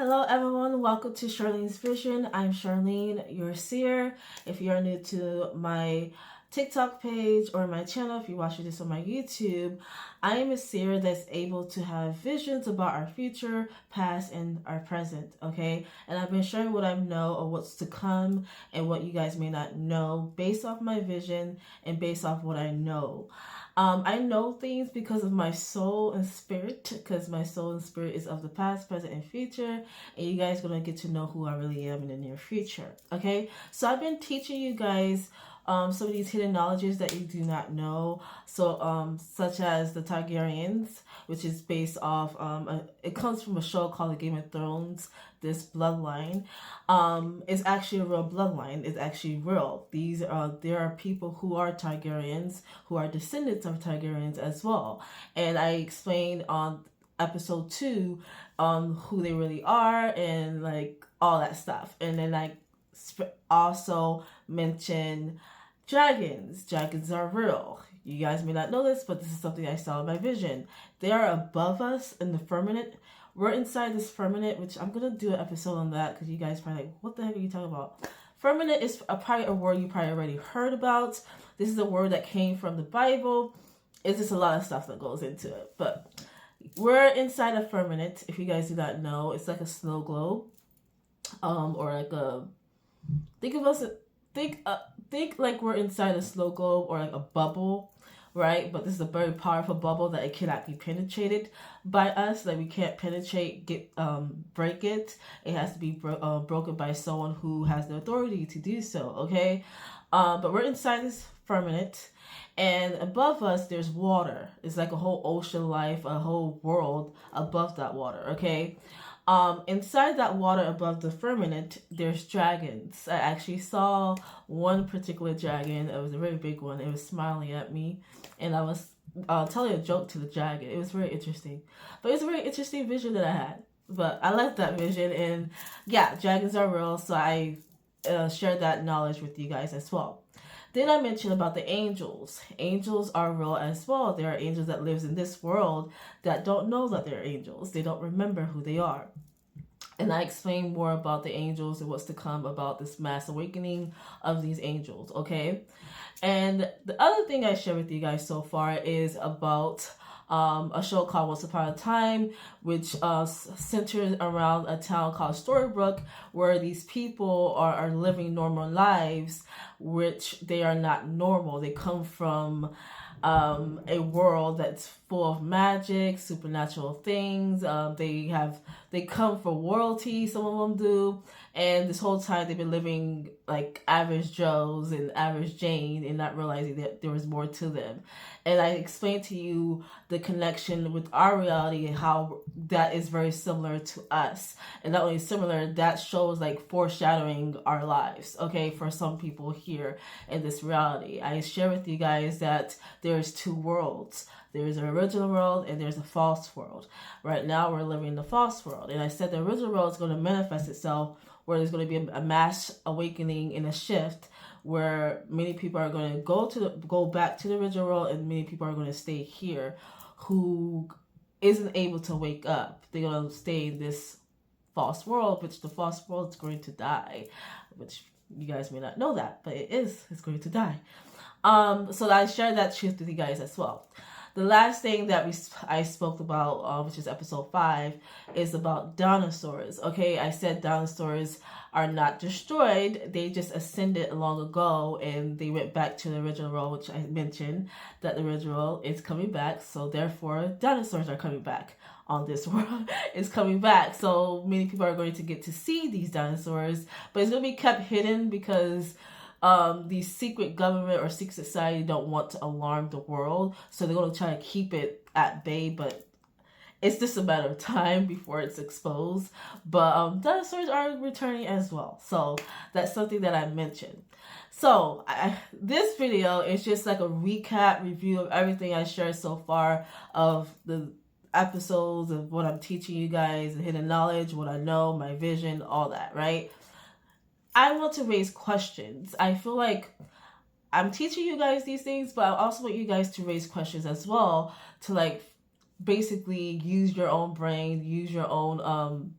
Hello everyone, welcome to Charlene's Vision. I'm Charlene, your seer. If you are new to my TikTok page or my channel, if you're watching this on my YouTube, I am a seer that's able to have visions about our future, past, and our present, okay? And I've been sharing what I know or what's to come and what you guys may not know based off my vision and based off what I know. I know things because of my soul and spirit, because my soul and spirit is of the past, present, and future, and you guys are going to get to know who I really am in the near future, okay? So I've been teaching you guys some of these hidden knowledges that you do not know, so such as the Targaryens, which is based off, it comes from a show called The Game of Thrones. This bloodline is actually a real bloodline. It's actually real. There are people who are Targaryens, who are descendants of Targaryens as well, and I explained on episode 2 who they really are and like all that stuff. And then I also mention dragons. Dragons are real. You guys may not know this, but this is something I saw in my vision. They are above us in the firmament. We're inside this firmament, which I'm going to do an episode on that because you guys probably like, what the heck are you talking about? Firmament is probably a word you probably already heard about. This is a word that came from the Bible. It's just a lot of stuff that goes into it. But we're inside a firmament. If you guys do not know, it's like a snow globe. Or like a, think of us, think like we're inside a snow globe or like a bubble, right? But this is a very powerful bubble that it cannot be penetrated by us. Like we can't break it. It has to be broken by someone who has the authority to do so, okay? But we're inside this firmament, and above us there's water. It's like a whole ocean life, a whole world above that water, okay? Inside that water above the firmament, there's dragons. I actually saw one particular dragon. It was a very big one. It was smiling at me, and I was telling a joke to the dragon. It was very interesting. But it was a very interesting vision that I had. But I left that vision, and yeah, dragons are real, so I shared that knowledge with you guys as well. Then I mentioned about the angels. Angels are real as well. There are angels that lives in this world that don't know that they're angels. They don't remember who they are. And I explain more about the angels and what's to come about this mass awakening of these angels, okay? And the other thing I share with you guys so far is about a show called Once Upon a Time, which centers around a town called Storybrooke, where these people are living normal lives, which they are not normal. They come from a world that's full of magic, supernatural things. They come for royalty, some of them do, and this whole time they've been living like average Joes and average Jane and not realizing that there was more to them. And I explained to you the connection with our reality and how that is very similar to us. And not only similar, that shows like foreshadowing our lives, okay, for some people here in this reality. I share with you guys that there's two worlds. There's an original world and there's a false world. Right now we're living in the false world. And I said the original world is going to manifest itself where there's going to be a mass awakening and a shift where many people are going to go back to the original world, and many people are going to stay here who isn't able to wake up. They're going to stay in this false world, which the false world is going to die, which you guys may not know that, but it's going to die. So I shared that truth with you guys as well. The last thing that I spoke about, which is episode 5, is about dinosaurs. Okay, I said dinosaurs are not destroyed. They just ascended long ago and they went back to the original world, which I mentioned that the original is coming back. So therefore, dinosaurs are coming back on this world. It's coming back. So many people are going to get to see these dinosaurs, but it's going to be kept hidden because the secret government or secret society don't want to alarm the world, so they're going to try to keep it at bay, but it's just a matter of time before it's exposed. But dinosaurs are returning as well, so that's something that I mentioned. So this video is just like a recap review of everything I shared so far, of the episodes of what I'm teaching you guys, the hidden knowledge, what I know, my vision, all that, right? I want to raise questions. I feel like I'm teaching you guys these things, but I also want you guys to raise questions as well, to like basically use your own brain, use your own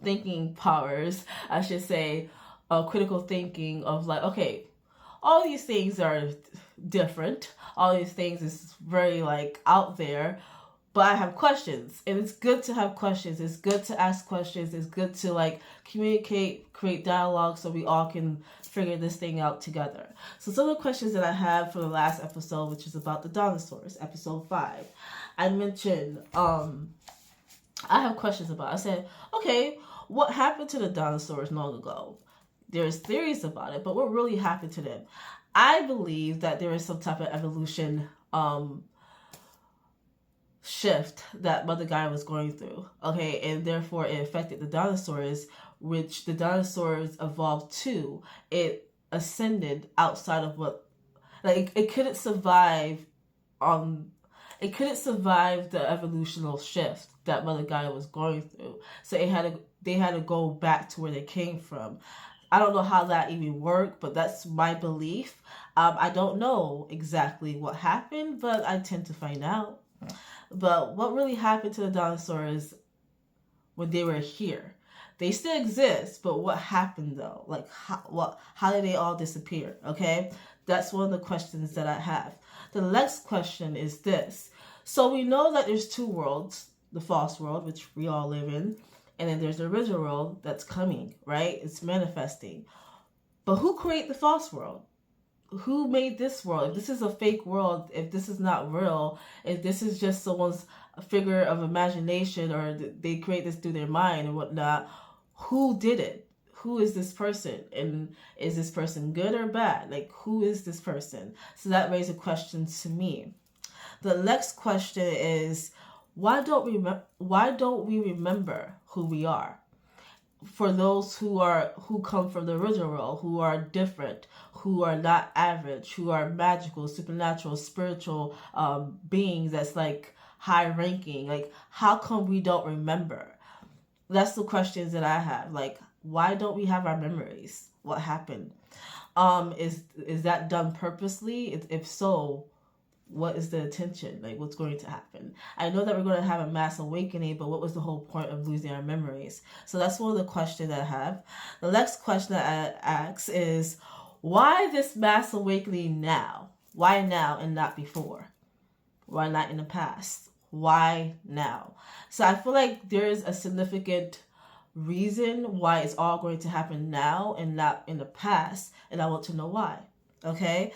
thinking powers, I should say, critical thinking of like, okay, all these things are different. All these things is very like out there, but I have questions, and it's good to have questions. It's good to ask questions. It's good to like communicate, create dialogue, so we all can figure this thing out together. So some of the questions that I have for the last episode, which is about the dinosaurs, episode 5, I mentioned I have questions about. I said, okay, what happened to the dinosaurs long ago? There's theories about it, but what really happened to them? I believe that there is some type of evolution shift that Mother Gaia was going through. Okay, and therefore it affected the dinosaurs, which the dinosaurs evolved to. It ascended outside of what, like it couldn't survive it couldn't survive the evolutional shift that Mother Gaia was going through. So they had to go back to where they came from. I don't know how that even worked, but that's my belief. I don't know exactly what happened, but I tend to find out. But what really happened to the dinosaurs when they were here? They still exist, but what happened though? Like how did they all disappear? Okay, that's one of the questions that I have. The next question is this. So we know that there's two worlds, the false world, which we all live in, and then there's the original world that's coming, right? It's manifesting. But who created the false world? Who made this world? If this is a fake world, if this is not real, if this is just someone's figure of imagination, or they create this through their mind and whatnot, who did it? Who is this person? And is this person good or bad? Like, who is this person? So that raises a question to me. The next question is, why don't we remember who we are? For those who come from the original world, who are different, who are not average, who are magical, supernatural, spiritual beings that's like high ranking, like how come we don't remember? That's the questions that I have. Like, why don't we have our memories? What happened? Is that done purposely? If so, what is the intention? Like, what's going to happen? I know that we're going to have a mass awakening, but what was the whole point of losing our memories? So that's one of the questions that I have. The next question that I ask is, why this mass awakening now? Why now and not before? Why not in the past? Why now? So I feel like there is a significant reason why it's all going to happen now and not in the past, and I want to know why. Okay?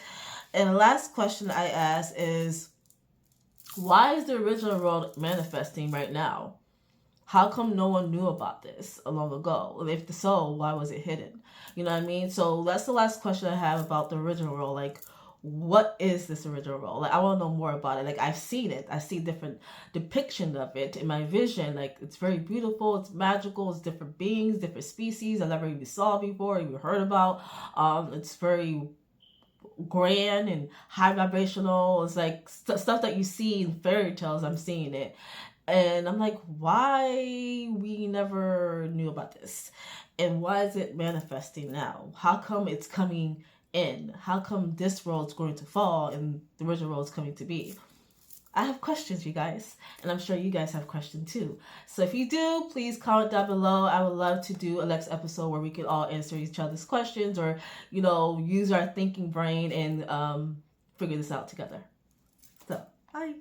And the last question I ask is, why is the original world manifesting right now? How come no one knew about this long ago? If so, why was it hidden? You know what I mean? So that's the last question I have about the original world. Like, what is this original world? Like, I want to know more about it. Like, I've seen it. I see different depictions of it in my vision. Like, it's very beautiful. It's magical. It's different beings, different species I never even saw before, even heard about. It's very grand and high vibrational. It's like stuff that you see in fairy tales. I'm seeing it, and I'm like, why we never knew about this, and why is it manifesting now? How come it's coming in? How come this world's going to fall and the original world's coming to be? I have questions, you guys, and I'm sure you guys have questions too. So if you do, please comment down below. I would love to do a next episode where we can all answer each other's questions, or, you know, use our thinking brain and figure this out together. So, bye.